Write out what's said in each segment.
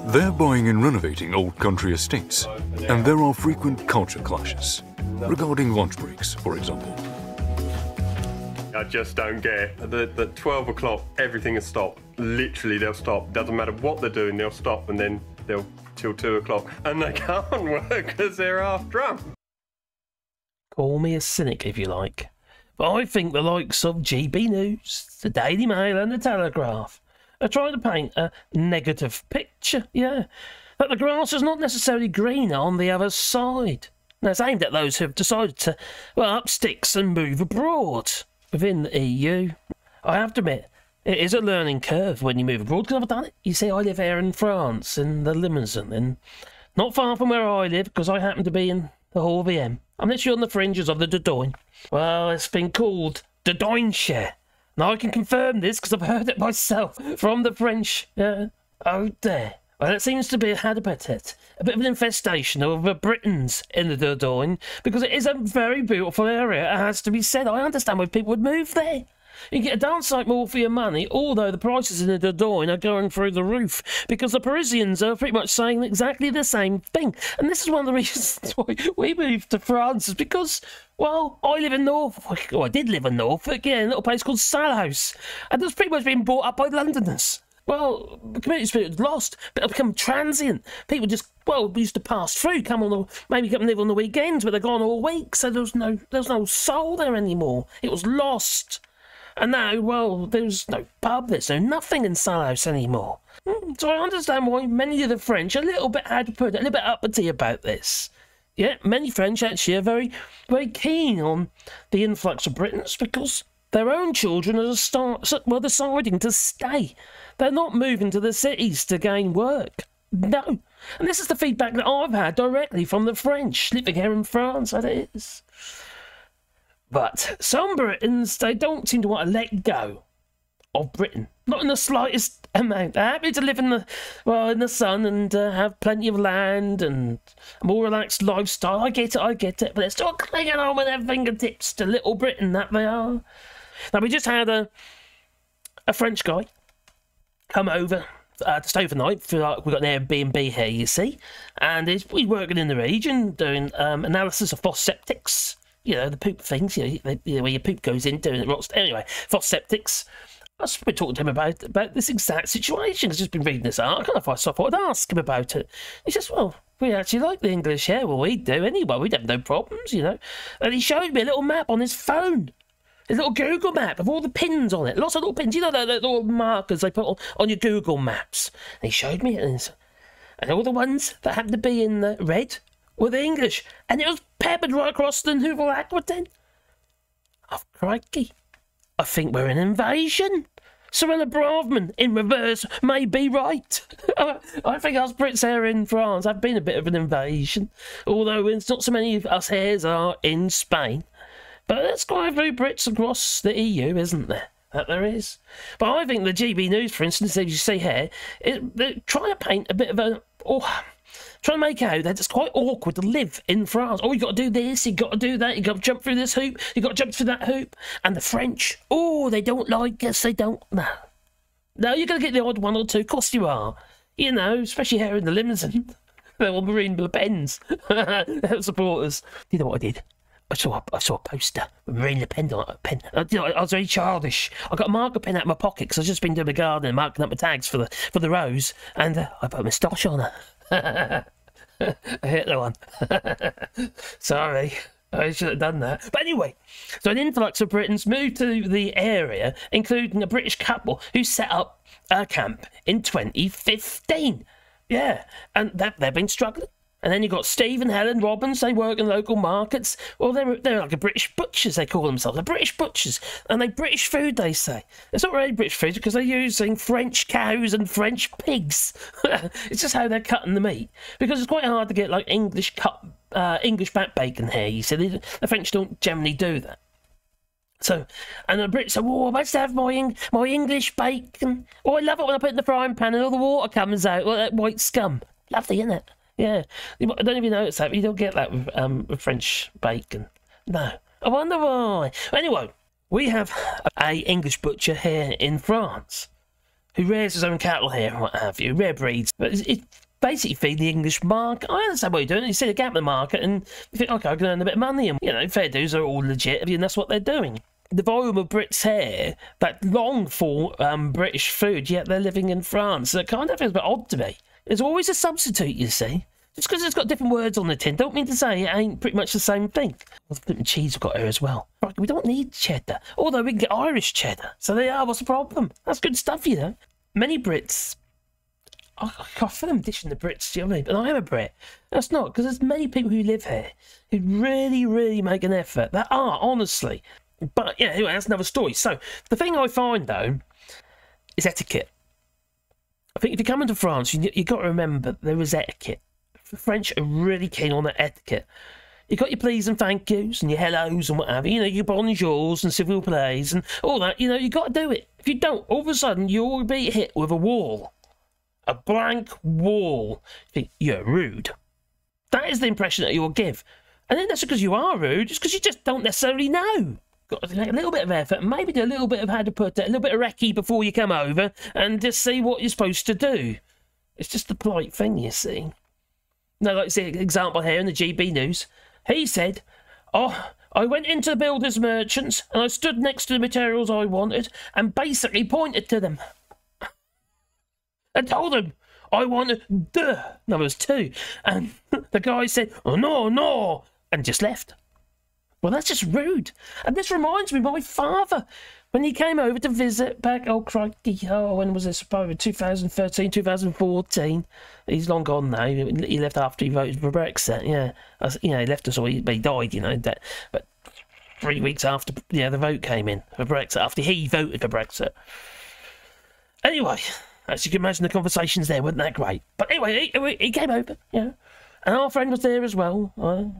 They're buying and renovating old country estates, and there are frequent culture clashes regarding lunch breaks, for example. I just don't get it. At 12 o'clock, everything has stopped. Literally, they'll stop. Doesn't matter what they're doing, they'll stop, and then they'll till 2 o'clock. And they can't work because they're half drunk. Call me a cynic if you like. But I think the likes of GB News, the Daily Mail and the Telegraph are trying to paint a negative picture, yeah. That the grass is not necessarily greener on the other side. And it's aimed at those who have decided to, well, up sticks and move abroad within the EU. I have to admit, it is a learning curve when you move abroad, because I've done it. You see, I live here in France, in the Limousin, and not far from where I live, because I happen to be in the Hall of VM. I'm literally on the fringes of the Dordogne. Well, it's been called Dordognshire. Now, I can confirm this because I've heard it myself from the French. Oh, there. Well, it seems to be had a bit of an infestation of Britons in the Dordogne, because it is a very beautiful area, it has to be said. I understand why people would move there. You get a darn sight more for your money, although the prices in the Dordogne are going through the roof, because the Parisians are pretty much saying exactly the same thing. And this is one of the reasons why we moved to France, is because, well, I live in Norfolk, or I did live in Norfolk, yeah, in a little place called Salhouse, and it's pretty much been bought up by Londoners. Well, the community spirit was lost, but it become transient. People just, well, used to pass through, maybe come and live on the weekends, but they're gone all week, so there was no soul there anymore. It was lost. And now, well, there's no pub, there's no nothing in Salhouse anymore. So I understand why many of the French are a little bit, how to put it, a little bit uppity about this. Yeah, many French actually are very, very keen on the influx of Britons, because their own children are deciding to stay. They're not moving to the cities to gain work. No. And this is the feedback that I've had directly from the French, living here in France, that is. But some Britons, they don't seem to want to let go of Britain. Not in the slightest amount. They're happy to live in the sun and have plenty of land and a more relaxed lifestyle. I get it. But they're still clinging on with their fingertips to Little Britain, that they are. Now, we just had a French guy come over to stay overnight. We've got an Airbnb here, you see. And he's working in the region, doing analysis of FOSS septics. You know, the poop things, you know, where your poop goes in, doing it rots. Anyway, FOSS septics. I've been talking to him about this exact situation. I've just been reading this article. I thought I'd ask him about it. He says, well, we actually like the English here. Well, we do anyway. We'd have no problems, you know. And he showed me a little map on his phone. A little Google map of all the pins on it. Lots of little pins. You know, the little markers they put on your Google Maps. And he showed me it. And all the ones that happened to be in the red were the English. And it was peppered right across the Nouvel Aquitaine. Oh, crikey. I think we're an invasion. Sorella Braverman in reverse may be right. I think us Brits here in France have been a bit of an invasion. Although it's not so many of us here as are in Spain. But there's quite a few Brits across the EU, isn't there? That there is. But I think the GB News, for instance, as you see here, they're trying to paint a bit of a... trying to make out that it's quite awkward to live in France. Oh, you've got to do this, you've got to do that, you've got to jump through this hoop, you've got to jump through that hoop. And the French, oh, they don't like us, they don't. No, you're going to get the odd one or two, of course you are. You know, especially here in the Limousin. They're all Marine Le Pen's supporters. You know what I did? I saw a poster with Marine Le Pen on it. I was very childish. I got a marker pen out of my pocket because I've just been doing my garden and marking up my tags for the rows, and I put a moustache on her. I hit the one. Sorry, I should have done that. But anyway, so an influx of Britons moved to the area, including a British couple who set up a camp in 2015. Yeah, and they've been struggling. And then you've got Steve and Helen Robbins, they work in local markets. Well, they're like a British butchers, they call themselves. They're British butchers. And they British food, they say. It's not really British food because they're using French cows and French pigs. It's just how they're cutting the meat. Because it's quite hard to get, like, English back bacon here, you see. The French don't generally do that. So, and the Brits say, oh, I must have my English bacon. Oh, I love it when I put it in the frying pan and all the water comes out, like that white scum. Lovely, isn't it? Yeah, I don't even notice that, but you don't get that with French bacon. No. I wonder why. Anyway, we have a English butcher here in France who rears his own cattle here and what have you, rare breeds. But it's basically feed the English market. I understand what you're doing. You see a gap in the market and you think, okay, I can earn a bit of money. And, you know, fair dues are all legit, and that's what they're doing. The volume of Brits here that long for British food, yet they're living in France. So it kind of feels a bit odd to me. There's always a substitute, you see. Just because it's got different words on the tin, don't mean to say it ain't pretty much the same thing. Well, the cheese we've got here as well. Right, we don't need cheddar, although we can get Irish cheddar. So there you are, what's the problem? That's good stuff, you know. Many Brits... I feel I'm dishing the Brits, do you know what I mean? And I am a Brit. That's not, because there's many people who live here who really, really make an effort. That are, honestly. But, yeah, anyway, that's another story. So, the thing I find, though, is etiquette. I think if you come into France, you've got to remember there is etiquette. The French are really keen on that etiquette. You've got your please and thank yous and your hellos and whatever. You know, your bonjours and s'il vous plaît and all that. You know, you've got to do it. If you don't, all of a sudden, you'll be hit with a wall. A blank wall. You think, you're rude. That is the impression that you'll give. And then that's because you are rude. It's because you just don't necessarily know. Got to make a little bit of effort and maybe do a little bit of how to put it, a little bit of recce before you come over and just see what you're supposed to do. It's just the polite thing, you see. No, like see an example here in the GB News. He said, "Oh, I went into the builders' merchants and I stood next to the materials I wanted and basically pointed to them. And told them I wanted numbers 2. And the guy said, oh, no, and just left. Well, that's just rude. And this reminds me of my father. When he came over to visit back, oh, crikey, when was this? Probably 2013, 2014. He's long gone now. He left after he voted for Brexit, yeah. You know, he left us, or he died, you know. But 3 weeks after, yeah, the vote came in for Brexit, after he voted for Brexit. Anyway, as you can imagine, the conversations there weren't that great. But anyway, he came over, you know. And our friend was there as well.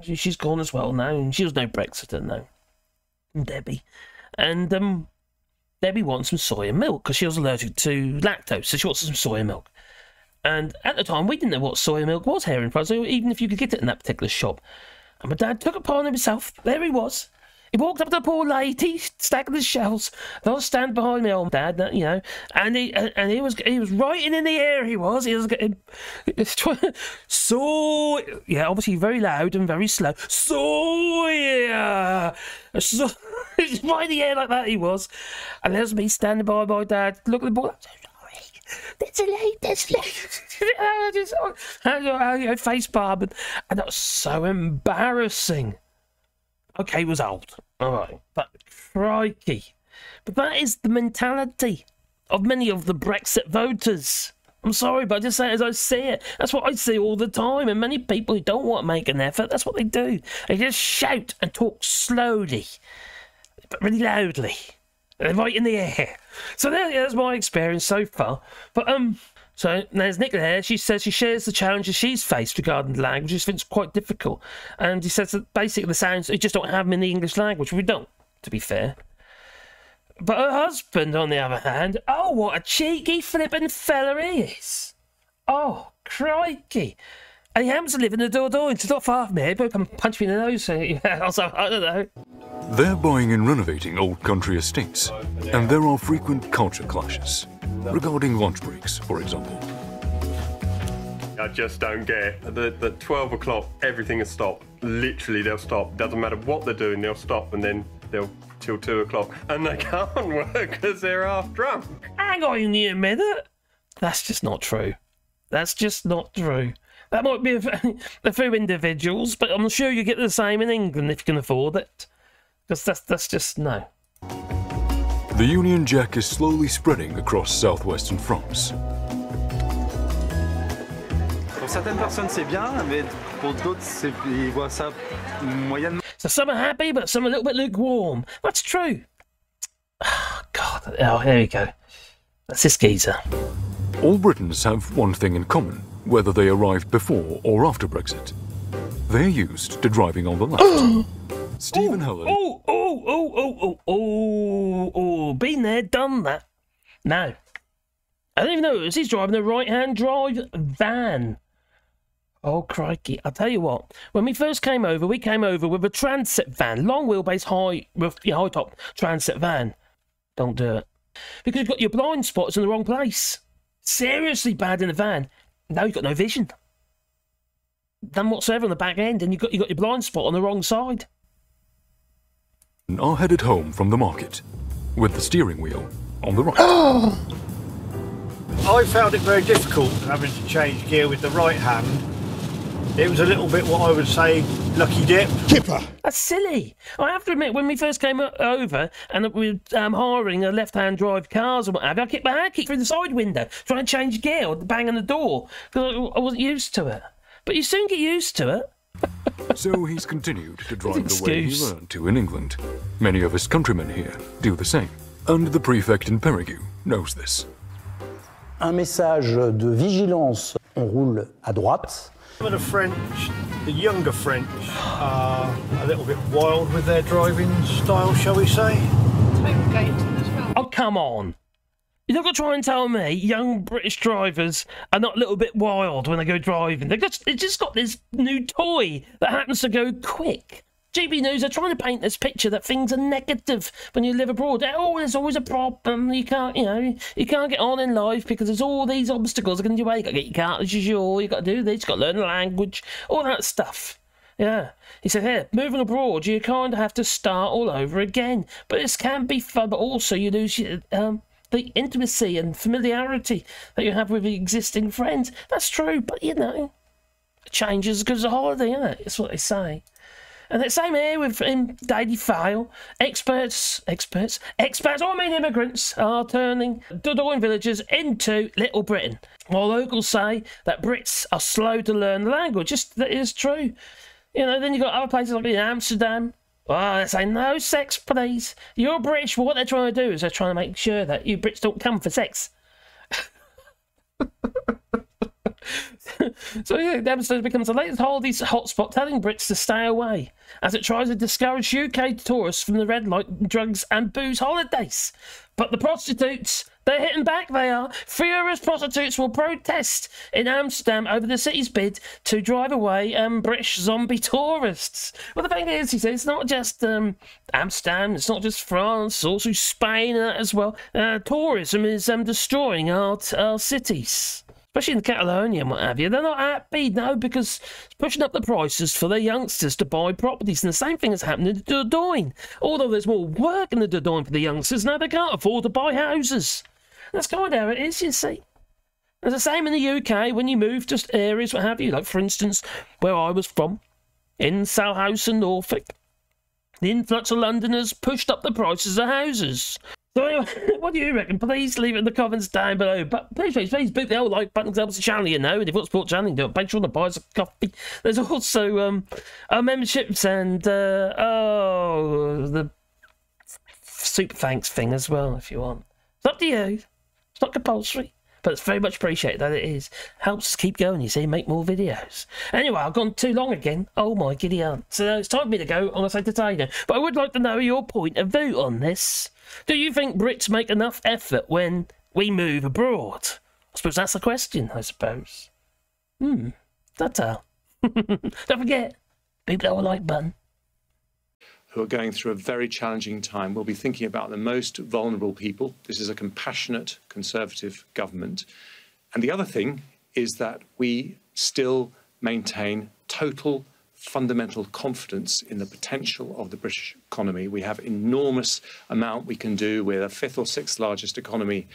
She's gone as well now, and she was no Brexiter, no. Debbie. And Debbie wants some soya milk because she was allergic to lactose, so she wants some soya milk. And at the time, we didn't know what soya milk was here in France, even if you could get it in that particular shop. And my dad took it upon himself. There he was. He walked up to the poor lady, stacking the shelves. And I was standing behind my old dad, you know, and he was writing in the air. He was getting so yeah, obviously very loud and very slow. Soya, so right in the air like that. He was, and there's me standing by my dad, looking at the board. That's late. Face palm, and that was so embarrassing. Okay, he was old, all right, but crikey. But that is the mentality of many of the Brexit voters. I'm sorry, but I just say it as I see it. That's what I see all the time, and many people who don't want to make an effort, that's what they do. They just shout and talk slowly, but really loudly. They're right in the air. So that's my experience so far. But so there's Nicola here. She says she shares the challenges she's faced regarding the language. She thinks it's quite difficult. And he says that basically the sounds, you just don't have them in the English language. We don't, to be fair. But her husband, on the other hand, oh, what a cheeky flippin' fella he is. Oh, crikey. And he happens to live in the Dordogne. It's not far from here. But come punch me in the nose. Also, I don't know. They're buying and renovating old country estates, and there are frequent culture clashes regarding lunch breaks, for example. I just don't get that 12 o'clock, everything has stopped. Literally, they'll stop. Doesn't matter what they're doing, they'll stop, and then they'll till 2 o'clock. And they can't work because they're half drunk. Hang on a minute. That's just not true. That's just not true. That might be a few individuals, but I'm sure you get the same in England if you can afford it. Because that's just, no. The Union Jack is slowly spreading across southwestern France. Pour certaines personnes, c'est bien, mais pour d'autres, ils voient ça moyennement. So some are happy, but some are a little bit lukewarm. That's true. Oh, God. Oh, here we go. That's this geezer. All Britons have one thing in common, whether they arrived before or after Brexit. They're used to driving on the left. Steve and Helen. Been there, done that. No. I don't even know. He's driving a right-hand drive van. Oh, crikey. I'll tell you what. When we first came over, we came over with a transit van. Long wheelbase, high top transit van. Don't do it. Because you've got your blind spots in the wrong place. Seriously bad in the van. Now you've got no vision. None whatsoever on the back end, and you got your blind spot on the wrong side. Are headed home from the market, with the steering wheel on the right. I found it very difficult having to change gear with the right hand. It was a little bit what I would say lucky dip. Kipper. That's silly. I have to admit, when we first came over and we were hiring a left-hand drive cars and what have you, I kept my hand kicked through the side window trying to change gear or banging the door because I wasn't used to it. But you soon get used to it. So he's continued to drive the way he learned to in England. Many of his countrymen here do the same. And the prefect in Périgueux knows this. Un message de vigilance, on roule à droite. Some of the French, the younger French, are a little bit wild with their driving style, shall we say. Oh, come on. You're not going to try and tell me young British drivers are not a little bit wild when they go driving. They've just got this new toy that happens to go quick. GB News are trying to paint this picture that things are negative when you live abroad. Oh, there's always a problem. You can't get on in life because there's all these obstacles that are going to do. You've got to get your car as usual. You've got to do this. You've got to learn the language. All that stuff. Yeah. He said, here, moving abroad, you kind of have to start all over again. But this can be fun, but also you lose your, the intimacy and familiarity that you have with the existing friends. That's true, but you know, it changes because of holiday, isn't it? That's what they say. And the same here with Daily File. Experts, I mean immigrants, are turning Dordogne villagers into Little Britain. While locals say that Brits are slow to learn the language. That is true. You know, then you've got other places like in Amsterdam. Oh, they say no sex, please. You're British. What they're trying to do is they're trying to make sure that you Brits don't come for sex. So yeah, Amsterdam becomes the latest holiday hotspot, telling Brits to stay away as it tries to discourage UK tourists from the red light, drugs and booze holidays. But the prostitutes, they're hitting back, they are. Furious prostitutes will protest in Amsterdam over the city's bid to drive away British zombie tourists. Well, the thing is, he says, it's not just Amsterdam, it's not just France, it's also Spain as well. Tourism is destroying our cities. Especially in Catalonia and what have you. They're not happy, no, because it's pushing up the prices for their youngsters to buy properties. And the same thing has happened in the Dordogne. Although there's more work in the Dordogne for the youngsters, now they can't afford to buy houses. That's kind of how it is, you see. It's the same in the UK when you move to areas, what have you. Like, for instance, where I was from, in Salhouse and Norfolk. The influx of Londoners pushed up the prices of houses. So anyway, what do you reckon? Please leave it in the comments down below. But please boot the old like button, helps the channel, you know. And if you want to support the channel, do it. Make sure to buy us a coffee. There's also memberships and the super thanks thing as well, if you want. It's up to you. It's not compulsory, but it's very much appreciated that it is. Helps us keep going, you see, make more videos. Anyway, I've gone too long again. Oh my giddy aunt. So it's time for me to go on a entertainer. But I would like to know your point of view on this. Do you think Brits make enough effort when we move abroad? I suppose that's the question, I suppose. That's all. Don't forget, beat the like button. Who are going through a very challenging time. We'll be thinking about the most vulnerable people. This is a compassionate Conservative government. And the other thing is that we still maintain total fundamental confidence in the potential of the British economy. We have enormous amount we can do. We're the 5th or 6th largest economy